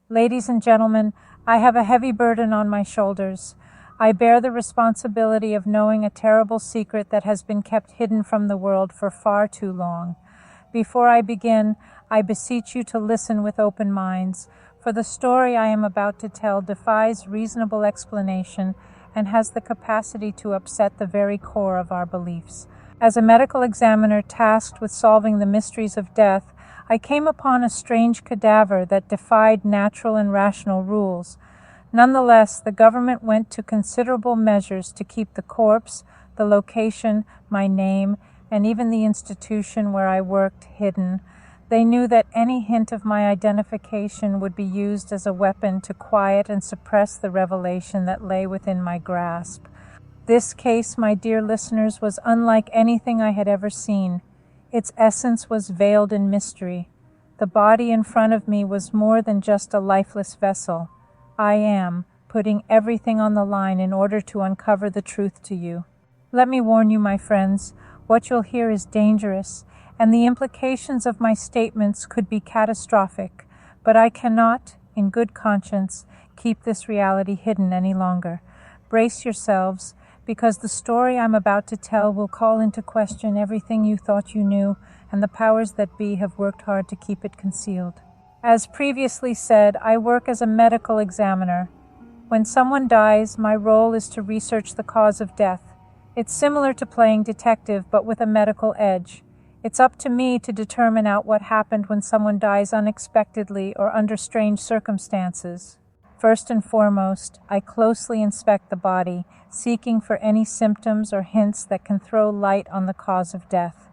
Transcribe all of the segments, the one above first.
Ladies and gentlemen, I have a heavy burden on my shoulders. I bear the responsibility of knowing a terrible secret that has been kept hidden from the world for far too long. Before I begin, I beseech you to listen with open minds, for the story I am about to tell defies reasonable explanation and has the capacity to upset the very core of our beliefs. As a medical examiner tasked with solving the mysteries of death, I came upon a strange cadaver that defied natural and rational rules. Nonetheless, the government went to considerable measures to keep the corpse, the location, my name, and even the institution where I worked hidden. They knew that any hint of my identification would be used as a weapon to quiet and suppress the revelation that lay within my grasp. This case, my dear listeners, was unlike anything I had ever seen. Its essence was veiled in mystery. The body in front of me was more than just a lifeless vessel. I am putting everything on the line in order to uncover the truth to you. Let me warn you, my friends, what you'll hear is dangerous, and the implications of my statements could be catastrophic, but I cannot, in good conscience, keep this reality hidden any longer. Brace yourselves, because the story I'm about to tell will call into question everything you thought you knew, and the powers that be have worked hard to keep it concealed. As previously said, I work as a medical examiner. When someone dies, my role is to research the cause of death. It's similar to playing detective, but with a medical edge. It's up to me to determine out what happened when someone dies unexpectedly or under strange circumstances. First and foremost, I closely inspect the body, seeking for any symptoms or hints that can throw light on the cause of death.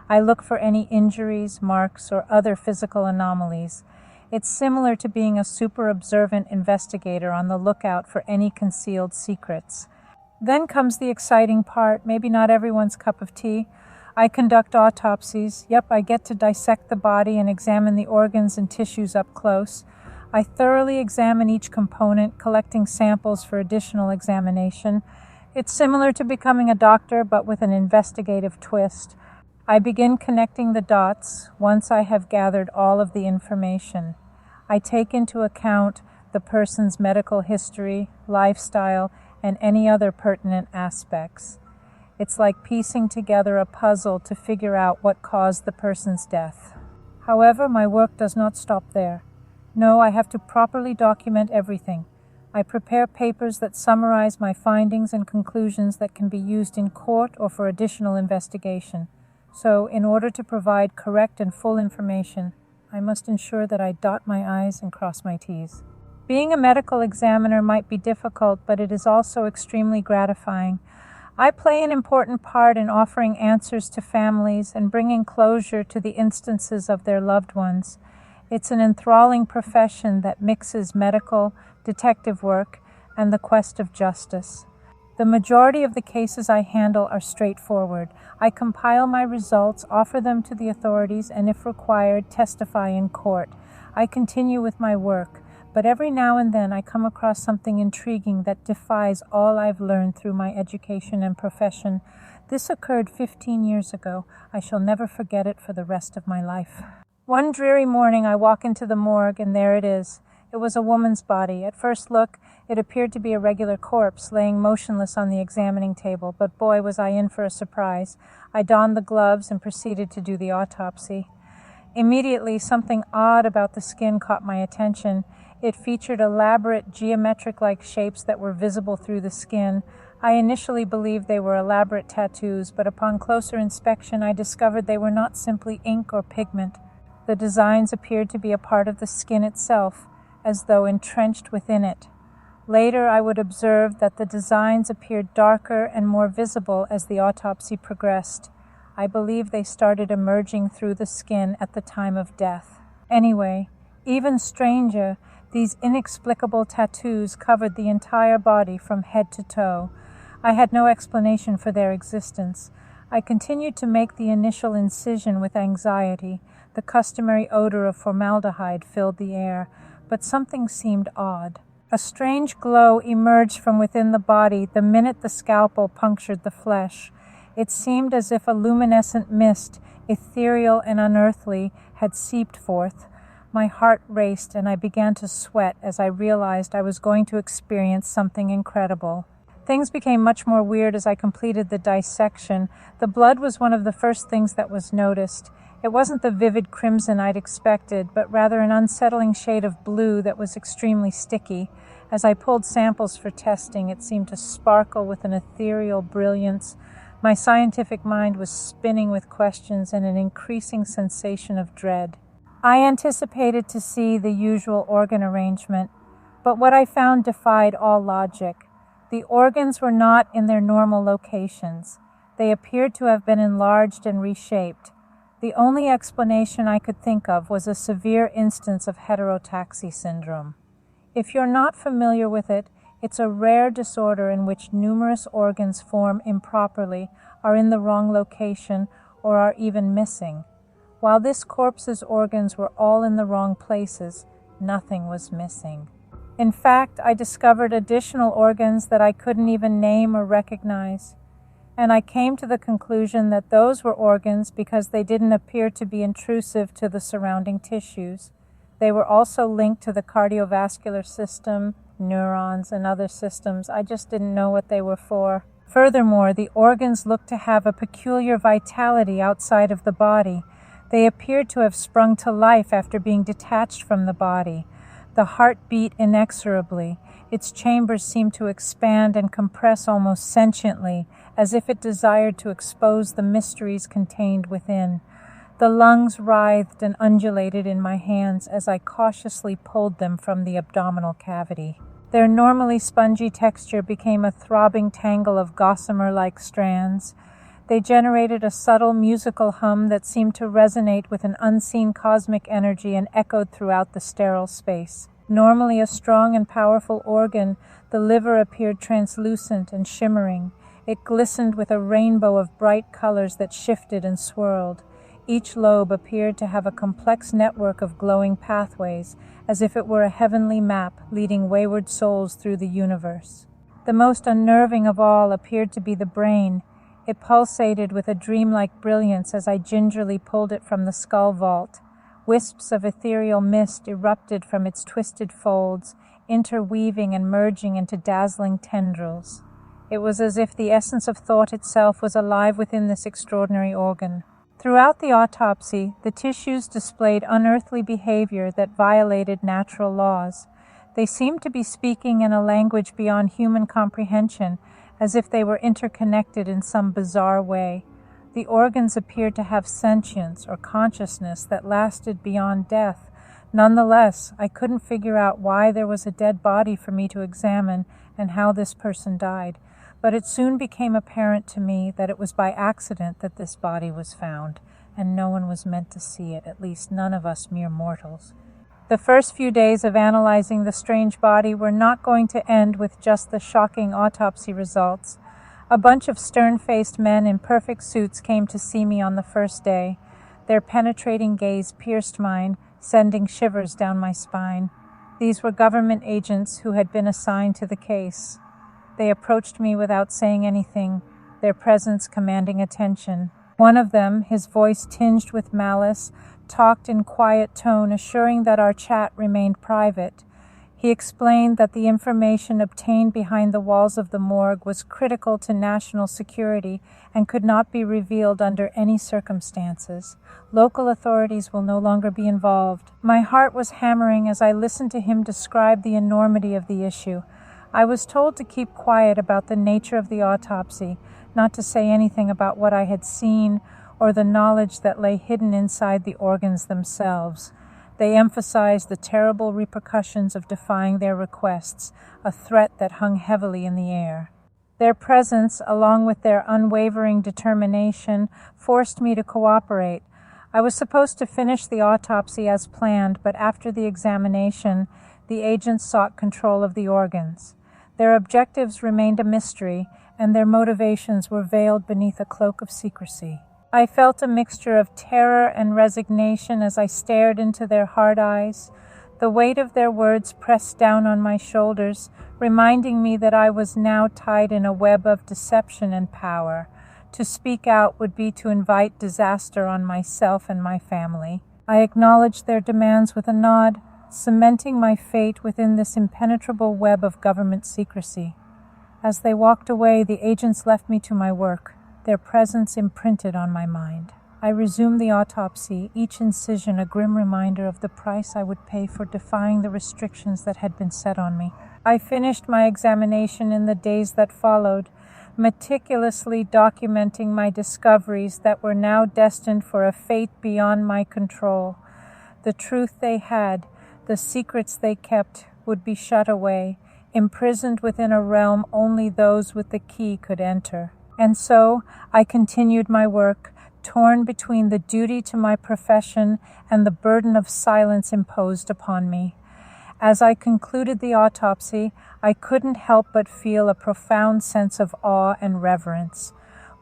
I look for any injuries, marks, or other physical anomalies. It's similar to being a super observant investigator on the lookout for any concealed secrets. Then comes the exciting part, maybe not everyone's cup of tea. I conduct autopsies. Yep, I get to dissect the body and examine the organs and tissues up close. I thoroughly examine each component, collecting samples for additional examination. It's similar to becoming a doctor, but with an investigative twist. I begin connecting the dots once I have gathered all of the information. I take into account the person's medical history, lifestyle, and any other pertinent aspects. It's like piecing together a puzzle to figure out what caused the person's death. However, my work does not stop there. No, I have to properly document everything. I prepare papers that summarize my findings and conclusions that can be used in court or for additional investigation. So, in order to provide correct and full information, I must ensure that I dot my I's and cross my T's. Being a medical examiner might be difficult, but it is also extremely gratifying. I play an important part in offering answers to families and bringing closure to the instances of their loved ones. It's an enthralling profession that mixes medical, detective work, and the quest of justice. The majority of the cases I handle are straightforward. I compile my results, offer them to the authorities, and if required, testify in court. I continue with my work, but every now and then I come across something intriguing that defies all I've learned through my education and profession. This occurred 15 years ago. I shall never forget it for the rest of my life. One dreary morning I walk into the morgue, and there it is. It was a woman's body. At first look, it appeared to be a regular corpse, laying motionless on the examining table, but boy, was I in for a surprise. I donned the gloves and proceeded to do the autopsy. Immediately, something odd about the skin caught my attention. It featured elaborate geometric-like shapes that were visible through the skin. I initially believed they were elaborate tattoos, but upon closer inspection I discovered they were not simply ink or pigment. The designs appeared to be a part of the skin itself, as though entrenched within it. Later, I would observe that the designs appeared darker and more visible as the autopsy progressed. I believe they started emerging through the skin at the time of death. Anyway, even stranger, these inexplicable tattoos covered the entire body from head to toe. I had no explanation for their existence. I continued to make the initial incision with anxiety. The customary odor of formaldehyde filled the air, but something seemed odd. A strange glow emerged from within the body the minute the scalpel punctured the flesh. It seemed as if a luminescent mist, ethereal and unearthly, had seeped forth. My heart raced and I began to sweat as I realized I was going to experience something incredible. Things became much more weird as I completed the dissection. The blood was one of the first things that was noticed. It wasn't the vivid crimson I'd expected, but rather an unsettling shade of blue that was extremely sticky. As I pulled samples for testing, it seemed to sparkle with an ethereal brilliance. My scientific mind was spinning with questions and an increasing sensation of dread. I anticipated to see the usual organ arrangement, but what I found defied all logic. The organs were not in their normal locations. They appeared to have been enlarged and reshaped. The only explanation I could think of was a severe instance of heterotaxy syndrome. If you're not familiar with it, it's a rare disorder in which numerous organs form improperly, are in the wrong location, or are even missing. While this corpse's organs were all in the wrong places, nothing was missing. In fact, I discovered additional organs that I couldn't even name or recognize, and I came to the conclusion that those were organs because they didn't appear to be intrusive to the surrounding tissues. They were also linked to the cardiovascular system, neurons, and other systems. I just didn't know what they were for. Furthermore, the organs looked to have a peculiar vitality outside of the body. They appeared to have sprung to life after being detached from the body. The heart beat inexorably. Its chambers seemed to expand and compress almost sentiently, as if it desired to expose the mysteries contained within. The lungs writhed and undulated in my hands as I cautiously pulled them from the abdominal cavity. Their normally spongy texture became a throbbing tangle of gossamer-like strands. They generated a subtle musical hum that seemed to resonate with an unseen cosmic energy and echoed throughout the sterile space. Normally a strong and powerful organ, the liver appeared translucent and shimmering. It glistened with a rainbow of bright colors that shifted and swirled. Each lobe appeared to have a complex network of glowing pathways, as if it were a heavenly map leading wayward souls through the universe. The most unnerving of all appeared to be the brain. It pulsated with a dreamlike brilliance as I gingerly pulled it from the skull vault. Wisps of ethereal mist erupted from its twisted folds, interweaving and merging into dazzling tendrils. It was as if the essence of thought itself was alive within this extraordinary organ. Throughout the autopsy, the tissues displayed unearthly behavior that violated natural laws. They seemed to be speaking in a language beyond human comprehension, as if they were interconnected in some bizarre way. The organs appeared to have sentience or consciousness that lasted beyond death. Nonetheless, I couldn't figure out why there was a dead body for me to examine and how this person died. But it soon became apparent to me that it was by accident that this body was found, and no one was meant to see it, at least none of us mere mortals. The first few days of analyzing the strange body were not going to end with just the shocking autopsy results. A bunch of stern-faced men in perfect suits came to see me on the first day. Their penetrating gaze pierced mine, sending shivers down my spine. These were government agents who had been assigned to the case. They approached me without saying anything, their presence commanding attention. One of them, his voice tinged with malice, talked in quiet tone, assuring that our chat remained private. He explained that the information obtained behind the walls of the morgue was critical to national security and could not be revealed under any circumstances. Local authorities will no longer be involved. My heart was hammering as I listened to him describe the enormity of the issue. I was told to keep quiet about the nature of the autopsy, not to say anything about what I had seen or the knowledge that lay hidden inside the organs themselves. They emphasized the terrible repercussions of defying their requests, a threat that hung heavily in the air. Their presence, along with their unwavering determination, forced me to cooperate. I was supposed to finish the autopsy as planned, but after the examination, the agents sought control of the organs. Their objectives remained a mystery, and their motivations were veiled beneath a cloak of secrecy. I felt a mixture of terror and resignation as I stared into their hard eyes. The weight of their words pressed down on my shoulders, reminding me that I was now tied in a web of deception and power. To speak out would be to invite disaster on myself and my family. I acknowledged their demands with a nod, cementing my fate within this impenetrable web of government secrecy. As they walked away, the agents left me to my work, their presence imprinted on my mind. I resumed the autopsy, each incision a grim reminder of the price I would pay for defying the restrictions that had been set on me. I finished my examination in the days that followed, meticulously documenting my discoveries that were now destined for a fate beyond my control. The truth they had, the secrets they kept, would be shut away, imprisoned within a realm only those with the key could enter. And so I continued my work, torn between the duty to my profession and the burden of silence imposed upon me. As I concluded the autopsy, I couldn't help but feel a profound sense of awe and reverence.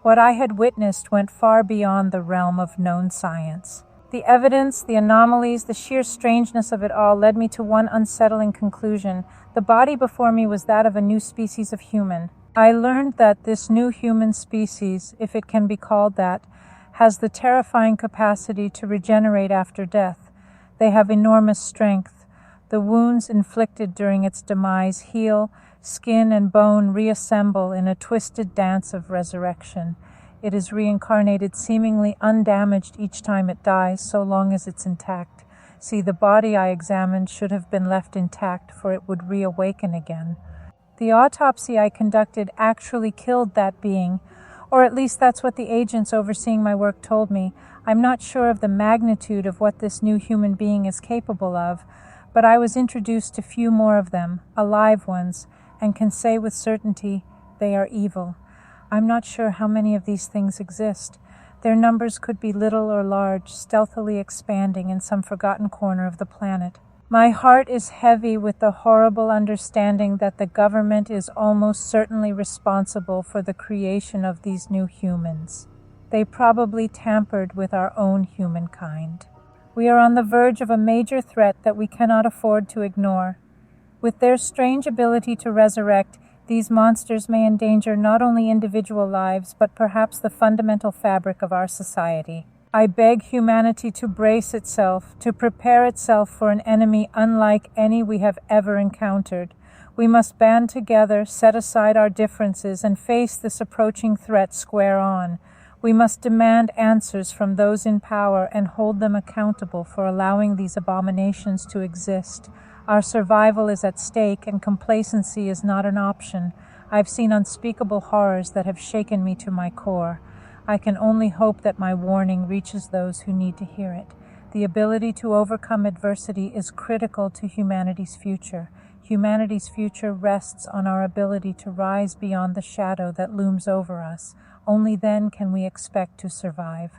What I had witnessed went far beyond the realm of known science. The evidence, the anomalies, the sheer strangeness of it all led me to one unsettling conclusion. The body before me was that of a new species of human. I learned that this new human species, if it can be called that, has the terrifying capacity to regenerate after death. They have enormous strength. The wounds inflicted during its demise heal, skin and bone reassemble in a twisted dance of resurrection. It is reincarnated seemingly undamaged each time it dies, so long as it's intact. See, the body I examined should have been left intact, for it would reawaken again. The autopsy I conducted actually killed that being, or at least that's what the agents overseeing my work told me. I'm not sure of the magnitude of what this new human being is capable of, but I was introduced to few more of them, alive ones, and can say with certainty they are evil. I'm not sure how many of these things exist. Their numbers could be little or large, stealthily expanding in some forgotten corner of the planet. My heart is heavy with the horrible understanding that the government is almost certainly responsible for the creation of these new humans. They probably tampered with our own humankind. We are on the verge of a major threat that we cannot afford to ignore. With their strange ability to resurrect, these monsters may endanger not only individual lives, but perhaps the fundamental fabric of our society. I beg humanity to brace itself, to prepare itself for an enemy unlike any we have ever encountered. We must band together, set aside our differences, and face this approaching threat square on. We must demand answers from those in power and hold them accountable for allowing these abominations to exist. Our survival is at stake, and complacency is not an option. I've seen unspeakable horrors that have shaken me to my core. I can only hope that my warning reaches those who need to hear it. The ability to overcome adversity is critical to humanity's future. Humanity's future rests on our ability to rise beyond the shadow that looms over us. Only then can we expect to survive.